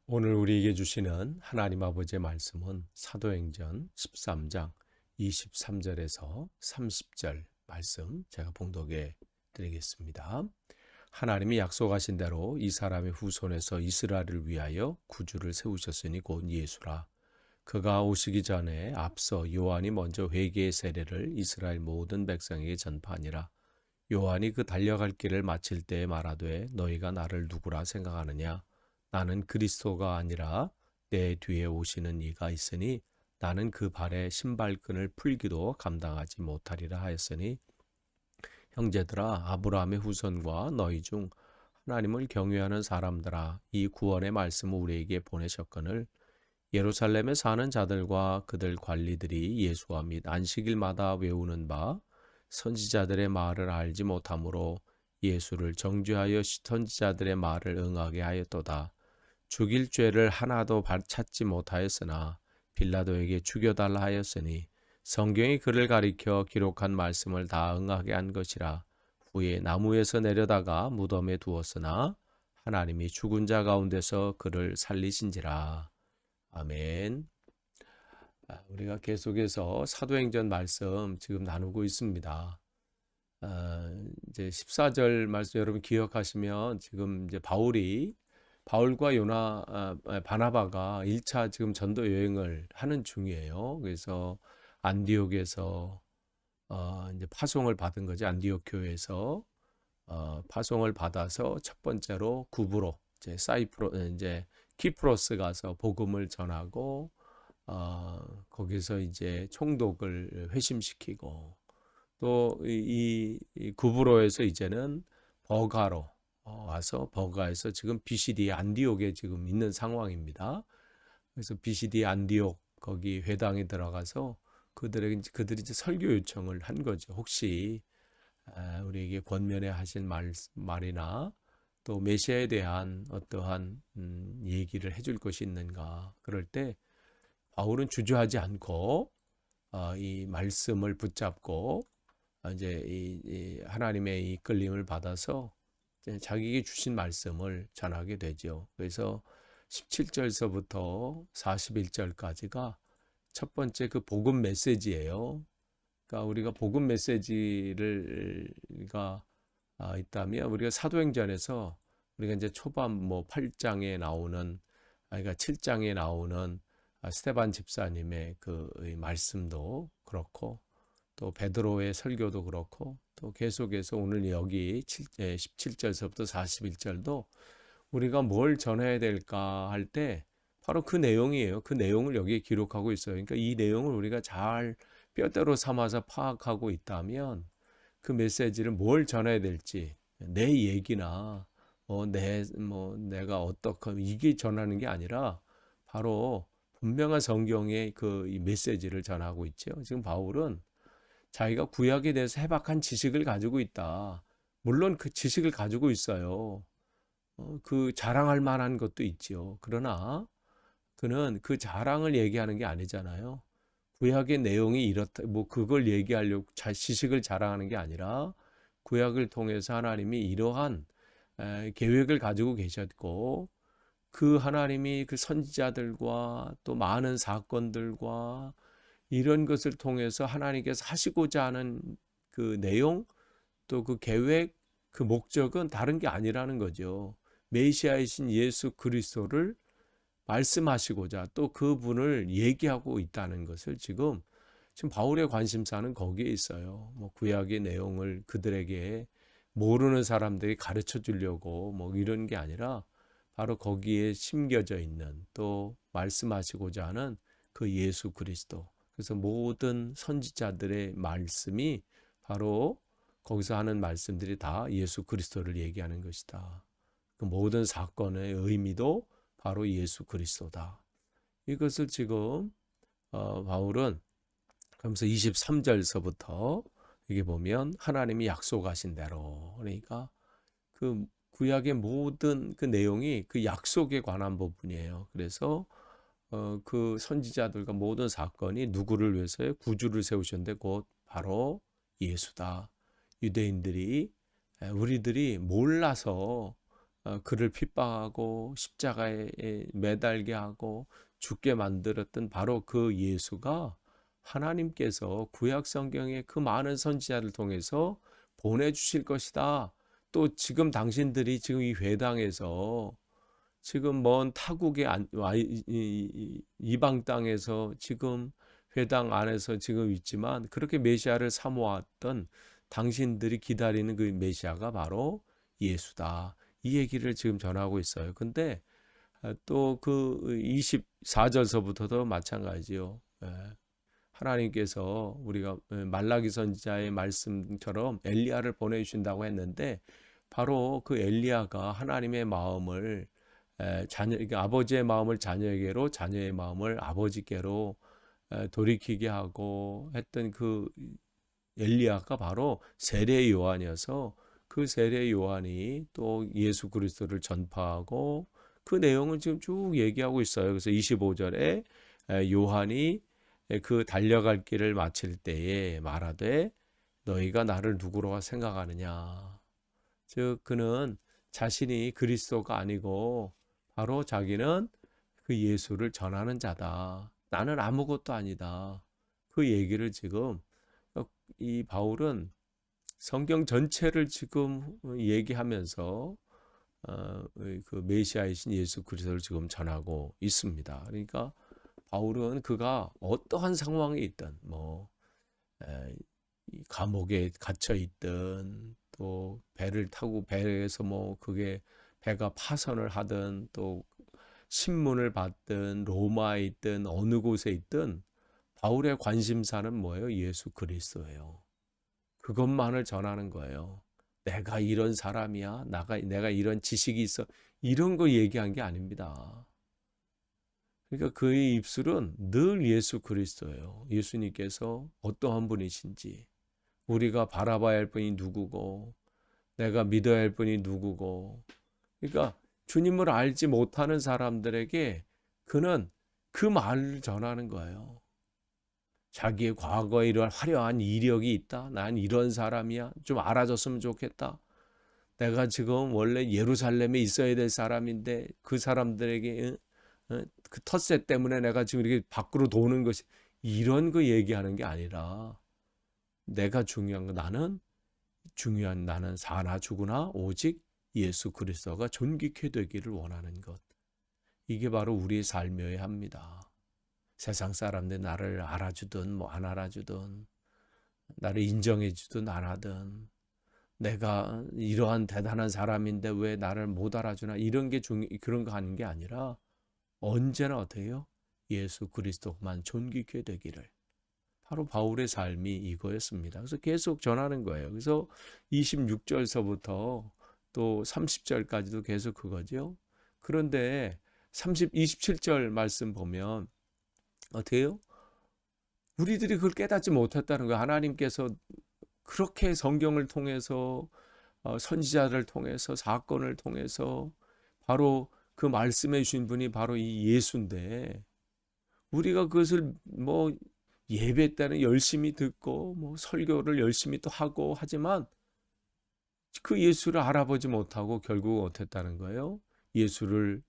오늘 우리에게 주시는 하나님 아버지의 말씀은 사도행전 13장 23절에서 30절 말씀 제가 봉독해 드리겠습니다. 하나님이 약속하신 대로 이 사람의 후손에서 이스라엘을 위하여 구주를 세우셨으니 곧 예수라. 그가 오시기 전에 앞서 요한이 먼저 회개의 세례를 이스라엘 모든 백성에게 전파하니라. 요한이 그 달려갈 길을 마칠 때에 말하되 너희가 나를 누구라 생각하느냐? 나는 그리스도가 아니라 내 뒤에 오시는 이가 있으니 나는 그 발에 신발끈을 풀기도 감당하지 못하리라 하였으니 형제들아 아브라함의 후손과 너희 중 하나님을 경외하는 사람들아 이 구원의 말씀을 우리에게 보내셨거늘 예루살렘에 사는 자들과 그들 관리들이 예수와 및 안식일마다 외우는 바 선지자들의 말을 알지 못하므로 예수를 정죄하여 선지자들의 말을 응하게 하였도다. 죽일 죄를 하나도 찾지 못하였으나 빌라도에게 죽여달라 하였으니 성경이 그를 가리켜 기록한 말씀을 다 응하게 한 것이라. 후에 나무에서 내려다가 무덤에 두었으나 하나님이 죽은 자 가운데서 그를 살리신지라. 아멘. 우리가 계속해서 사도행전 말씀 지금 나누고 있습니다. 이제 14절 말씀 여러분 기억하시면 지금 이제 바울과 바나바가 1차 지금 전도 여행을 하는 중이에요. 그래서 안디옥에서 이제 파송을 받은 거지. 안디옥 교회에서 파송을 받아서 첫 번째로 구브로 이제 키프로스 가서 복음을 전하고 거기서 이제 총독을 회심시키고 또 이 구브로에서 이제는 버가로 와서 버가에서 지금 BCD 안디옥에 지금 있는 상황입니다. 그래서 BCD 안디옥 거기 회당에 들어가서 그들이 이제 설교 요청을 한 거죠. 혹시 우리에게 권면해 하실 말이나 또 메시아에 대한 어떠한 얘기를 해줄 것이 있는가. 그럴 때 바울은 주저하지 않고 이 말씀을 붙잡고 이제 이 하나님의 이끌림을 받아서 자기에게 주신 말씀을 전하게 되죠. 그래서 17절서부터 41절까지가 첫 번째 그 복음 메시지예요. 그러니까 우리가 복음 메시지가 있다면 우리가 사도행전에서 우리가 이제 초반 뭐 8장에 나오는 그러니까 7장에 나오는 스데반 집사님의 그 말씀도 그렇고 또 베드로의 설교도 그렇고 또 계속해서 오늘 여기 17절서부터 41절도 우리가 뭘 전해야 될까 할 때 바로 그 내용이에요. 그 내용을 여기에 기록하고 있어요. 그러니까 이 내용을 우리가 잘 뼈대로 삼아서 파악하고 있다면 그 메시지를 뭘 전해야 될지 내 얘기나 내가 어떻게 이게 전하는 게 아니라 바로 분명한 성경의 그 이 메시지를 전하고 있죠. 지금 바울은 자기가 구약에 대해서 해박한 지식을 가지고 있다. 물론 그 지식을 가지고 있어요. 그 자랑할 만한 것도 있지요. 그러나 그는 그 자랑을 얘기하는 게 아니잖아요. 구약의 내용이 이렇다, 뭐 그걸 얘기하려고 지식을 자랑하는 게 아니라 구약을 통해서 하나님이 이러한 계획을 가지고 계셨고 그 하나님이 그 선지자들과 또 많은 사건들과 이런 것을 통해서 하나님께서 하시고자 하는 그 내용 또 그 계획 그 목적은 다른 게 아니라는 거죠. 메시아이신 예수 그리스도를 말씀하시고자 또 그분을 얘기하고 있다는 것을 지금 바울의 관심사는 거기에 있어요. 뭐 구약의 내용을 그들에게 모르는 사람들이 가르쳐 주려고 뭐 이런 게 아니라 바로 거기에 심겨져 있는 또 말씀하시고자 하는 그 예수 그리스도. 그래서 모든 선지자들의 말씀이 바로 거기서 하는 말씀들이 다 예수 그리스도를 얘기하는 것이다. 그 모든 사건의 의미도 바로 예수 그리스도다. 이것을 지금 바울은 그러면서 23절서부터 이게 보면 하나님이 약속하신 대로 그러니까 그 구약의 모든 그 내용이 그 약속에 관한 부분이에요. 그래서 그 선지자들과 모든 사건이 누구를 위해서요? 구주를 세우셨는데 곧 바로 예수다. 유대인들이 우리들이 몰라서 그를 핍박하고 십자가에 매달게 하고 죽게 만들었던 바로 그 예수가 하나님께서 구약 성경의 그 많은 선지자를 통해서 보내주실 것이다. 또 지금 당신들이 지금 이 회당에서 지금 먼 타국의 이방 땅에서 지금 회당 안에서 지금 있지만 그렇게 메시아를 사모했던 당신들이 기다리는 그 메시아가 바로 예수다. 이 얘기를 지금 전하고 있어요. 근데 또 그 24절서부터도 마찬가지요. 하나님께서 우리가 말라기 선지자의 말씀처럼 엘리야를 보내주신다고 했는데 바로 그 엘리야가 하나님의 마음을 아버지의 마음을 자녀에게로 자녀의 마음을 아버지께로 돌이키게 하고 했던 그 엘리야가 바로 세례 요한이어서 그 세례 요한이 또 예수 그리스도를 전파하고 그 내용을 지금 쭉 얘기하고 있어요. 그래서 25절에 요한이 그 달려갈 길을 마칠 때에 말하되 너희가 나를 누구로 생각하느냐. 즉 그는 자신이 그리스도가 아니고 바로 자기는 그 예수를 전하는 자다. 나는 아무것도 아니다. 그 얘기를 지금 이 바울은 성경 전체를 지금 얘기하면서 그 메시아이신 예수 그리스도를 지금 전하고 있습니다. 그러니까 바울은 그가 어떠한 상황에 있든 감옥에 갇혀 있든 또 배를 타고 배에서 그게 배가 파선을 하든 또 신문을 받든 로마에 있든 어느 곳에 있든 바울의 관심사는 뭐예요? 예수 그리스도예요. 그것만을 전하는 거예요. 내가 이런 사람이야. 내가 이런 지식이 있어. 이런 거 얘기한 게 아닙니다. 그러니까 그의 입술은 늘 예수 그리스도예요. 예수님께서 어떠한 분이신지, 우리가 바라봐야 할 분이 누구고, 내가 믿어야 할 분이 누구고. 그러니까 주님을 알지 못하는 사람들에게 그는 그 말을 전하는 거예요. 자기의 과거에 이런 화려한 이력이 있다. 난 이런 사람이야. 좀 알아줬으면 좋겠다. 내가 지금 원래 예루살렘에 있어야 될 사람인데 그 사람들에게 그 텃세 때문에 내가 지금 이렇게 밖으로 도는 것이 이런 거 얘기하는 게 아니라 내가 중요한 거 나는 사나 죽으나 오직 예수 그리스도가 존귀케 되기를 원하는 것. 이게 바로 우리의 삶이어야 합니다. 세상 사람들 나를 알아주든 안 알아주든 나를 인정해주든 안 하든 내가 이러한 대단한 사람인데 왜 나를 못 알아주나 이런 게 그런 거 하는 게 아니라 언제나 어때요? 예수 그리스도만 존귀케 되기를. 바로 바울의 삶이 이거였습니다. 그래서 계속 전하는 거예요. 그래서 26절서부터 또 30절까지도 계속 그거죠. 그런데 27절 말씀 보면 어때요? 우리들이 그걸 깨닫지 못했다는 거예요. 하나님께서 그렇게 성경을 통해서 선지자를 통해서 사건을 통해서 바로 그 말씀해 주신 분이 바로 이 예수인데 우리가 그것을 예배 때는 열심히 듣고 설교를 열심히 또 하고 하지만 그 예수를 알아보지 못하고 결국 어땠다는 거예요? 예수를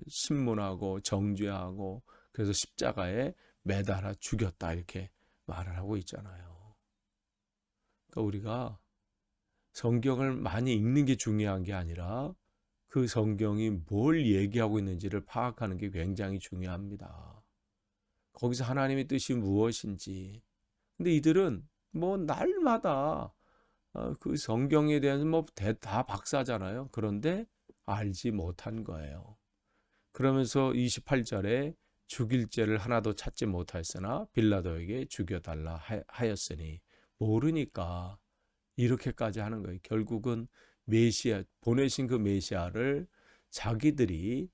신문하고 정죄하고 그래서 십자가에 매달아 죽였다 이렇게 말을 하고 있잖아요. 그러니까 우리가 성경을 많이 읽는 게 중요한 게 아니라 그 성경이 뭘 얘기하고 있는지를 파악하는 게 굉장히 중요합니다. 거기서 하나님의 뜻이 무엇인지. 근데 이들은 날마다 그 성경에 대한 다 박사잖아요. 그런데 알지 못한 거예요. 그러면서 28절에 죽일 죄를 하나도 찾지 못하였으나 빌라도에게 죽여달라 하였으니 모르니까 이렇게까지 하는 거예요. 결국은 메시아 보내신 그 메시아를 자기들이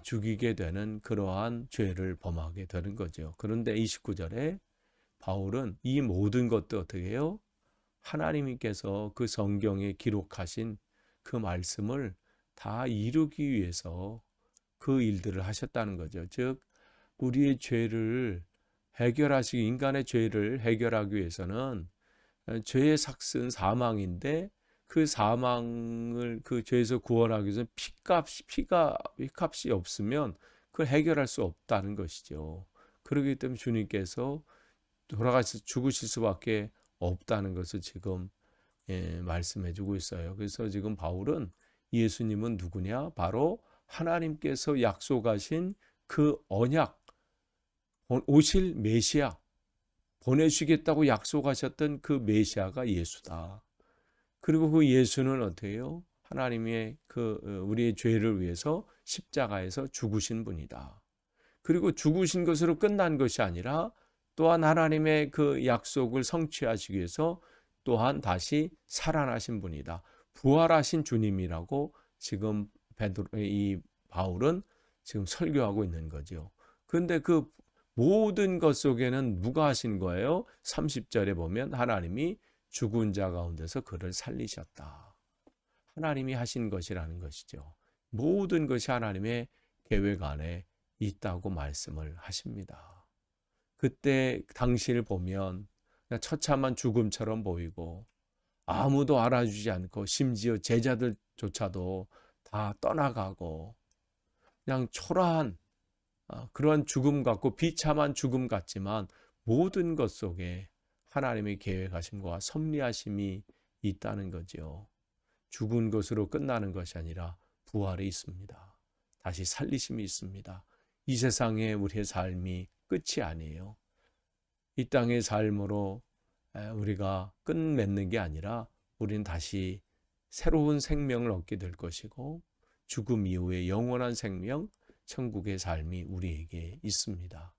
죽이게 되는 그러한 죄를 범하게 되는 거죠. 그런데 29절에 바울은 이 모든 것도 어떻게 해요? 하나님께서 그 성경에 기록하신 그 말씀을 다 이루기 위해서 그 일들을 하셨다는 거죠. 즉 우리의 죄를 인간의 죄를 해결하기 위해서는 죄의 삭은 사망인데 그 사망을 그 죄에서 구원하기 위해서 피값이 없으면 그걸 해결할 수 없다는 것이죠. 그렇기 때문에 주님께서 돌아가셔서 죽으실 수밖에 없다는 것을 지금 말씀해 주고 있어요. 그래서 지금 바울은 예수님은 누구냐? 바로 하나님께서 약속하신 그 언약, 오실 메시아, 보내주시겠다고 약속하셨던 그 메시아가 예수다. 그리고 그 예수는 어떻게 해요? 하나님의 우리의 죄를 위해서 십자가에서 죽으신 분이다. 그리고 죽으신 것으로 끝난 것이 아니라 또한 하나님의 그 약속을 성취하시기 위해서 또한 다시 살아나신 분이다. 부활하신 주님이라고 지금 이 바울은 지금 설교하고 있는 거죠. 그런데 그 모든 것 속에는 누가 하신 거예요? 30절에 보면 하나님이 죽은 자 가운데서 그를 살리셨다. 하나님이 하신 것이라는 것이죠. 모든 것이 하나님의 계획 안에 있다고 말씀을 하십니다. 그때 당시를 보면 처참한 죽음처럼 보이고 아무도 알아주지 않고 심지어 제자들조차도 다 떠나가고 그냥 초라한 그런 죽음 같고 비참한 죽음 같지만 모든 것 속에 하나님의 계획하심과 섭리하심이 있다는 거죠. 죽은 것으로 끝나는 것이 아니라 부활이 있습니다. 다시 살리심이 있습니다. 이 세상에 우리의 삶이 끝이 아니에요. 이 땅의 삶으로 우리가 끝맺는 게 아니라 우리는 다시 새로운 생명을 얻게 될 것이고 죽음 이후에 영원한 생명, 천국의 삶이 우리에게 있습니다.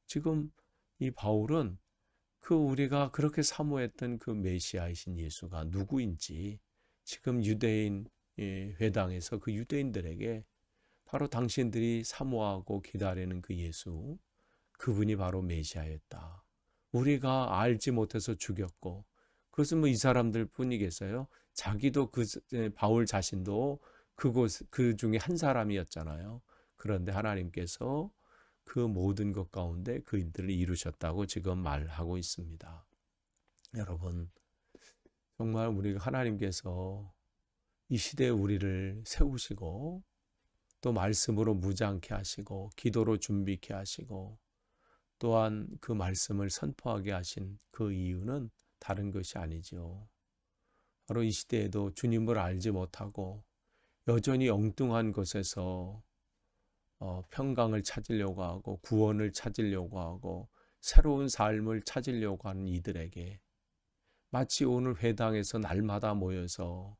지금 이 바울은 그 우리가 그렇게 사모했던 그 메시아이신 예수가 누구인지 지금 유대인 회당에서 그 유대인들에게 바로 당신들이 사모하고 기다리는 그 예수, 그분이 바로 메시아였다. 우리가 알지 못해서 죽였고 그것은 뭐 이 사람들 뿐이겠어요? 자기도 바울 자신도 그 중에 한 사람이었잖아요. 그런데 하나님께서 그 모든 것 가운데 그인들을 이루셨다고 지금 말하고 있습니다. 여러분, 정말 우리가 하나님께서 이 시대에 우리를 세우시고 또 말씀으로 무장케 하시고 기도로 준비케 하시고 또한 그 말씀을 선포하게 하신 그 이유는 다른 것이 아니죠. 바로 이 시대에도 주님을 알지 못하고 여전히 엉뚱한 곳에서 평강을 찾으려고 하고 구원을 찾으려고 하고 새로운 삶을 찾으려고 하는 이들에게 마치 오늘 회당에서 날마다 모여서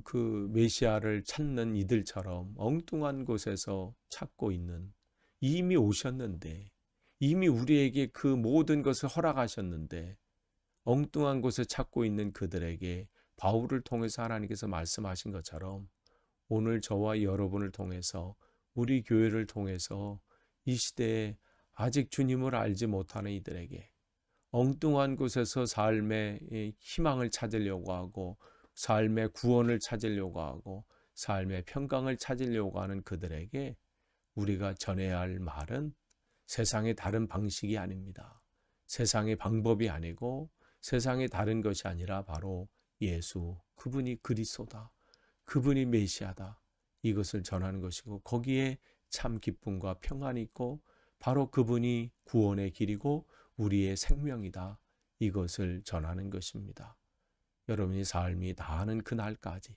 그 메시아를 찾는 이들처럼 엉뚱한 곳에서 찾고 있는, 이미 오셨는데 이미 우리에게 그 모든 것을 허락하셨는데 엉뚱한 곳에 찾고 있는 그들에게 바울을 통해서 하나님께서 말씀하신 것처럼 오늘 저와 여러분을 통해서 우리 교회를 통해서 이 시대에 아직 주님을 알지 못하는 이들에게 엉뚱한 곳에서 삶의 희망을 찾으려고 하고 삶의 구원을 찾으려고 하고 삶의 평강을 찾으려고 하는 그들에게 우리가 전해야 할 말은 세상의 다른 방식이 아닙니다. 세상의 방법이 아니고 세상의 다른 것이 아니라 바로 예수, 그분이 그리스도다. 그분이 메시아다. 이것을 전하는 것이고 거기에 참 기쁨과 평안이 있고 바로 그분이 구원의 길이고 우리의 생명이다. 이것을 전하는 것입니다. 여러분이 삶이 다하는 그날까지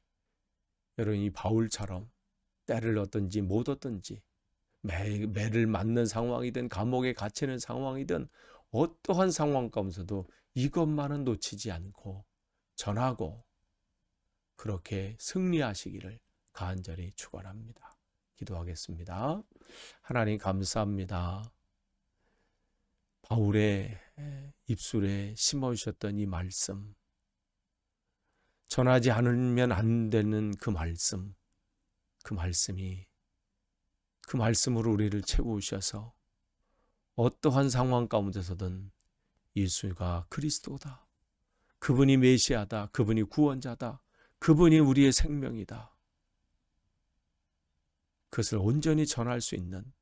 여러분이 바울처럼 때를 얻든지 못 얻든지 매를 맞는 상황이든 감옥에 갇히는 상황이든 어떠한 상황 가운데서도 이것만은 놓치지 않고 전하고 그렇게 승리하시기를 간절히 축원합니다. 기도하겠습니다. 하나님 감사합니다. 바울의 입술에 심어주셨던 이 말씀, 전하지 않으면 안 되는 그 말씀이 그 말씀으로 우리를 채우셔서 어떠한 상황 가운데서든 예수가 그리스도다. 그분이 메시아다. 그분이 구원자다. 그분이 우리의 생명이다. 그것을 온전히 전할 수 있는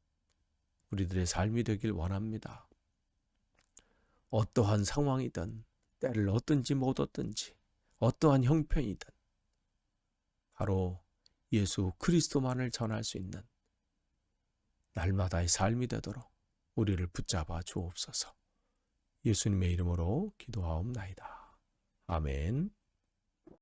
우리들의 삶이 되길 원합니다. 어떠한 상황이든 때를 얻든지 못 얻든지 어떠한 형편이든 바로 예수 그리스도만을 전할 수 있는 날마다의 삶이 되도록 우리를 붙잡아 주옵소서. 예수님의 이름으로 기도하옵나이다. 아멘.